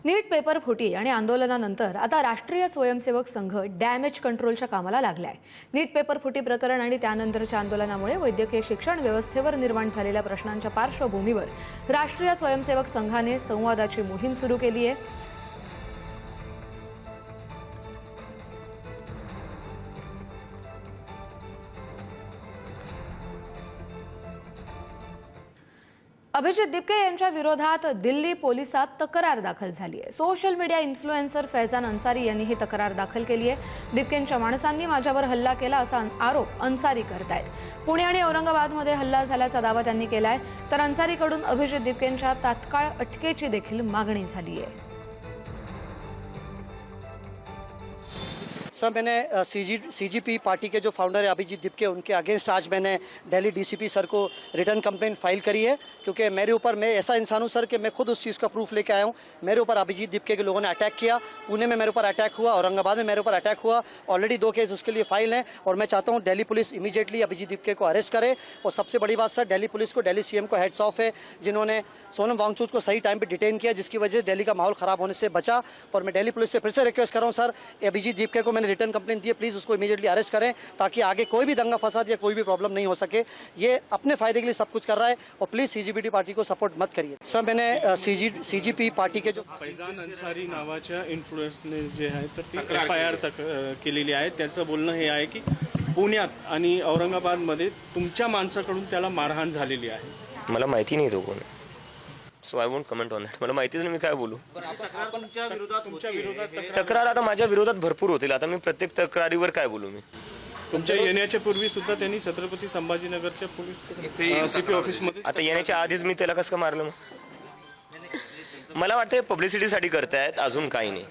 नीट paper फुटी आणि आंदोलनानंतर आता राष्ट्रीय स्वयंसेवक संघ डॅमेज कंट्रोलच्या कामाला लागलाय। नीट पेपर फुटी प्रकरण आणि त्यानंतरच्या आंदोलनामुळे वैद्यकीय शिक्षण व्यवस्थेवर निर्माण झालेल्या प्रश्नांच्या पार्श्वभूमीवर राष्ट्रीय स्वयंसेवक संघाने संवादाची मोहीम सुरू केली आहे। अभिजित दिपके यांच्या विरोधात दिल्ली पोलिसात तक्रार दाखल झाली आहे। Social media influencer Faizan Ansari यांनी ही तक्रार दाखल केली आहे। दिपकेंच्या माणसांनी माझ्यावर हल्ला केला असा आरोप अन्सारी करतायत। पुणे आणि औरंगाबादमध्ये हल्ला झाल्याचा दावा त्यांनी केलाय, तर अन्सारीकडून अभिजित दिपकेंच्या तात्काळ अटकेची देखील मागणी झाली आहे। सर, मैंने सीजीपी पार्टी के जो फाउंडर है अभिजीत दिपके, उनके अगेंस्ट आज मैंने दिल्ली डीसीपी सर को रिटर्न कंप्लेंट फाइल करी है, क्योंकि मेरे ऊपर, मैं ऐसा इंसान हूं सर कि मैं खुद उस चीज़ का प्रूफ लेके आया हूं। मेरे ऊपर अभिजीत दिपके के लोगों ने अटैक किया, पुणे में मेरे ऊपर अटैक हुआ, औरंगाबाद में मेरे ऊपर अटैक हुआ। ऑलरेडी 2 केस उसके लिए फाइल हैं और मैं चाहता हूँ दिल्ली पुलिस इमीडिएटली अभिजीत दिपके को अरेस्ट करे। और सबसे बड़ी बात सर, दिल्ली पुलिस को, दिल्ली सीएम को हैट्स ऑफ है, जिन्होंने सोनम वांगचुक को सही टाइम पर डिटेन किया, जिसकी वजह से दिल्ली का माहौल ख़राब होने से बचा। और मैं दिल्ली पुलिस से फिर से रिक्वेस्ट कर रहा हूँ सर, अभिजीत दिपके को मैंने रिटर्न कंप्लेंट दी है, प्लीज़ उसको इमीडिएटली अरेस्ट करें, ताकि आगे कोई भी दंगा फसाद या कोई भी प्रॉब्लम नहीं हो सके। ये अपने फायदे के लिए सब कुछ कर रहा है, और प्लीज़ सीजीपी पार्टी को सपोर्ट मत करिए। सर, मैंने सीजीपी पार्टी के जो फैजान अन्सारी नावाच्या इन्फ्लुएन्सने जे आहे तर ती FIR तक केलेली आहे। त्याचं बोलणं हे आहे की पुण्यात आणि औरंगाबादमध्ये तुमच्या माणसाकडून त्याला मारहाण झालेली आहे। मला माहिती नाही तो कोण आहे, so I won't comment on that. मला माहितीच नाही, मी काय बोलू। तक्रार आता माझ्या विरोधात भरपूर होतील, आता मी प्रत्येक तक्रारीवर काय बोलू। मी तुमच्या येण्याच्या पूर्वी सुद्धा त्यांनी छत्रपती संभाजीनगरच्या पोलीस CP ऑफिसमध्ये, आता येण्याच्या आधीच मी त्याला कसं का मारलं? मला वाटतं पब्लिसिटीसाठी करतायत, अजून काही नाही।